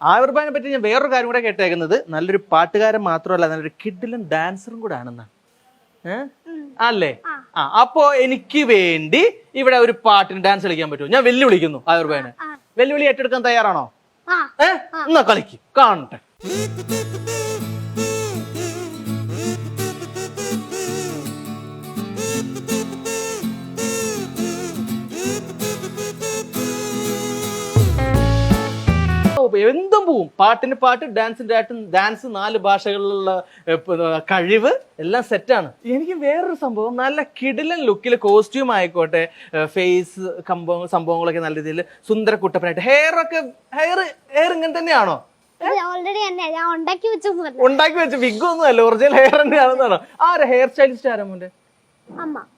ആവിർഭാവിനെ പറ്റി ഞാൻ വേറൊരു കാര്യം കൂടെ കേട്ടേക്കുന്നത്, നല്ലൊരു പാട്ടുകാരൻ മാത്രമല്ല നല്ലൊരു കിഡിലും ഡാൻസറും കൂടെ ആണെന്നാണ്. അല്ലേ? അപ്പോ എനിക്ക് വേണ്ടി ഇവിടെ ഒരു പാട്ടിന് ഡാൻസ് കളിക്കാൻ പറ്റുമോ? ഞാൻ വെല്ലുവിളിക്കുന്നു ആവിർഭാവിനെ. വെല്ലുവിളി ഏറ്റെടുക്കാൻ തയ്യാറാണോ? എന്നാ കളിക്ക്, കാണട്ടെ. എന്തും പോവും. പാട്ടിന് പാട്ട്, ഡാൻസിന്റെ ഡാൻസ്, 4 ഭാഷകളിലുള്ള കഴിവ് എല്ലാം സെറ്റാണ്. എനിക്ക് വേറൊരു സംഭവം, നല്ല കിടിലൻ ലുക്കിൽ കോസ്റ്റ്യൂം ആയിക്കോട്ടെ, ഫേസ് സംഭവങ്ങളൊക്കെ നല്ല രീതിയിൽ സുന്ദര കുട്ടപ്പനായിട്ട്, ഹെയർ ഇങ്ങനെ തന്നെയാണോ? ഉണ്ടാക്കി വെച്ച വിഗ് ഒന്നും അല്ല, ഒറിജിനൽ ഹെയർ തന്നെയാണെന്നാണോ? ആരാ ഹെയർ സ്റ്റൈലിസ്റ്റ്? ആരാ മോന്റെ?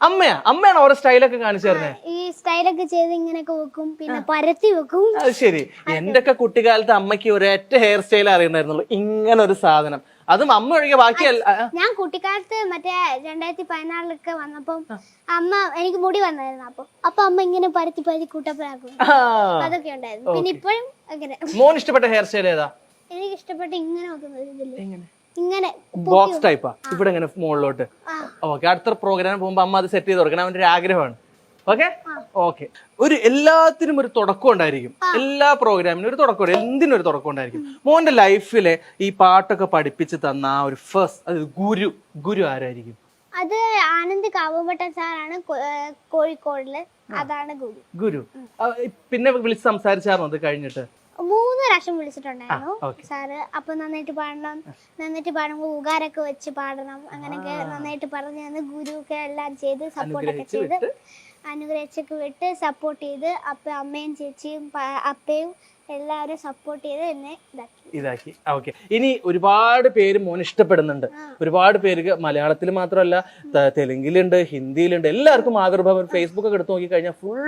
അമ്മയാണോ ഓരോ സ്റ്റൈലൊക്കെ കാണിച്ചു തരുന്നേ? ഈ സ്റ്റൈലൊക്കെ ചെയ്ത് ഇങ്ങനെയൊക്കെ വെക്കും, പിന്നെ പരത്തി വെക്കും. അത് ശരി. എന്റെ ഒക്കെ കുട്ടിക്കാലത്ത് അമ്മയ്ക്ക് ഒരൊറ്റ ഹെയർ സ്റ്റൈൽ അറിയണ്ടായിരുന്നുള്ളൂ, ഇങ്ങനെ ഒരു സാധനം. അതും അമ്മ ഒഴികെ ബാക്കിയല്ല. ഞാൻ കുട്ടിക്കാലത്ത് മറ്റേ 2014 വന്നപ്പം അമ്മ എനിക്ക് മുടി വന്നായിരുന്നു. അപ്പൊ അമ്മ ഇങ്ങനെ പരത്തി കൂട്ടപ്പനാക്കും, അതൊക്കെ ഉണ്ടായിരുന്നു. പിന്നെ ഇപ്പോഴും അങ്ങനെ. മോൻ ഇഷ്ടപ്പെട്ട ഹെയർ സ്റ്റൈൽ ഏതാ? എനിക്ക് ഇഷ്ടപ്പെട്ട ഇങ്ങനെ ഇങ്ങനെ ബോക്സ് ടൈപ്പാ, ഇവിടെ ഇങ്ങനെ മുകളിലോട്ട്. ഓക്കെ, അടുത്ത പ്രോഗ്രാമിന് പോകുമ്പോ അമ്മ അത് സെറ്റ് ചെയ്ത് കൊടുക്കണം, അവന്റെ ഒരു ആഗ്രഹമാണ്. ഓക്കെ. ഒരു എല്ലാത്തിനും ഒരു തുടക്കം ഉണ്ടായിരിക്കും, എല്ലാ പ്രോഗ്രാമിനും ഒരു തുടക്കം, എന്തിനും ഒരു തുടക്കം ഉണ്ടായിരിക്കും. മോന്റെ ലൈഫിലെ ഈ പാട്ടൊക്കെ പഠിപ്പിച്ച് തന്ന ആ ഒരു ഫസ്റ്റ് ഗുരു ആരായിരിക്കും? അത് ആനന്ദ് കാവുമ്പട്ടൻ സാറാണ്, കോഴിക്കോടില്. അതാണ് ഗുരു. പിന്നെ വിളിച്ച് സംസാരിച്ചായിരുന്നു അത് കഴിഞ്ഞിട്ട്? 3 പ്രാവശ്യം വിളിച്ചിട്ടുണ്ടായിരുന്നു സാറ്. അപ്പൊ നന്നായിട്ട് പാടുമ്പോ ഉകാരൊക്കെ വെച്ച് പാടണം, അങ്ങനെയൊക്കെ നന്നായിട്ട് പറഞ്ഞു തന്ന് ഗുരു ഒക്കെ എല്ലാം ചെയ്ത് സപ്പോർട്ടൊക്കെ ചെയ്ത് അനുഗ്രഹിച്ചൊക്കെ വിട്ട് സപ്പോർട്ട് ചെയ്ത് അമ്മയും ചേച്ചിയും അപ്പയും എല്ലാവരും സപ്പോർട്ട് ചെയ്ത് എന്നെ ഇതാക്കി. ഓക്കെ. ഇനി ഒരുപാട് പേര് മോൻ ഇഷ്ടപ്പെടുന്നുണ്ട്, ഒരുപാട് പേർക്ക് മലയാളത്തിൽ മാത്രമല്ല തെലുങ്കിലുണ്ട്, ഹിന്ദിയിലുണ്ട്, എല്ലാവർക്കും ആവിർഭാവം ഫേസ്ബുക്ക് ഒക്കെ എടുത്ത് നോക്കി കഴിഞ്ഞാൽ ഫുൾ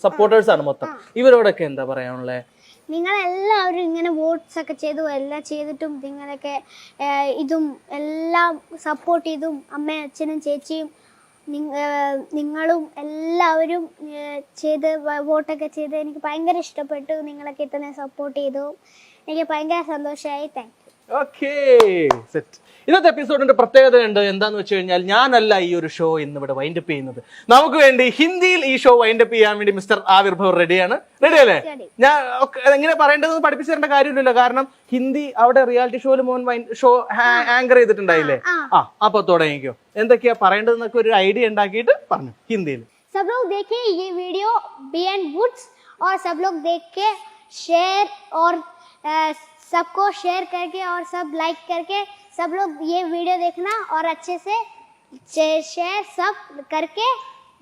സപ്പോർട്ടേഴ്സ് ആണ് മൊത്തം. ഇവരോടൊക്കെ എന്താ പറയാനുള്ളത്? നിങ്ങളെല്ലാവരും ഇങ്ങനെ വോട്ട്സ് ഒക്കെ ചെയ്തു, എല്ലാം ചെയ്തിട്ടും നിങ്ങളൊക്കെ ഇതും എല്ലാം സപ്പോർട്ട് ചെയ്തും അമ്മയും അച്ഛനും ചേച്ചിയും നിങ്ങളും എല്ലാവരും ചെയ്ത് വോട്ടൊക്കെ ചെയ്ത് എനിക്ക് ഭയങ്കര ഇഷ്ടപ്പെട്ടു. നിങ്ങളൊക്കെ ഇത്രയും സപ്പോർട്ട് ചെയ്തു, എനിക്ക് ഭയങ്കര സന്തോഷമായി. Thank you. Okay, set. ഇന്നത്തെ എപ്പിസോഡിന്റെ പ്രത്യേകത ഉണ്ട്. എന്താന്ന് വെച്ച് കഴിഞ്ഞാൽ ഞാനല്ല ഈ ഒരു ഷോ ഇന്ന് ഇവിടെ വൈൻഡപ്പ് ചെയ്യുന്നത്. നമുക്ക് വേണ്ടി ഹിന്ദിയിൽ ഈ ഷോ വൈൻഡപ്പ് ചെയ്യാൻ വേണ്ടി മിസ്റ്റർ ആവിർഭവ് റെഡിയാണ്. റെഡി അല്ലേ? ഞാൻ എങ്ങനെ പറയേണ്ടതെന്ന് പഠിപ്പിച്ചു തരേണ്ട കാര്യമില്ലല്ലോ, കാരണം ഹിന്ദി അവിടെ റിയാലിറ്റി ഷോയിൽ മോൻ ഷോ ആങ്കർ ചെയ്തിട്ടുണ്ടായില്ലേ? അപ്പൊ തുടങ്ങിക്കോ, എന്തൊക്കെയാ പറയേണ്ടതെന്നൊക്കെ ഒരു ഐഡിയ ഉണ്ടാക്കിയിട്ട് പറഞ്ഞു ഹിന്ദിയിൽ. सब लोग देखिए ये वीडियो BN Woods और सब लोग देख के शेयर और सबको शेयर करके और सब लाइक करके सब लोग ये वीडियो देखना और अच्छे से शेयर सब करके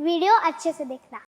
वीडियो अच्छे से देखना.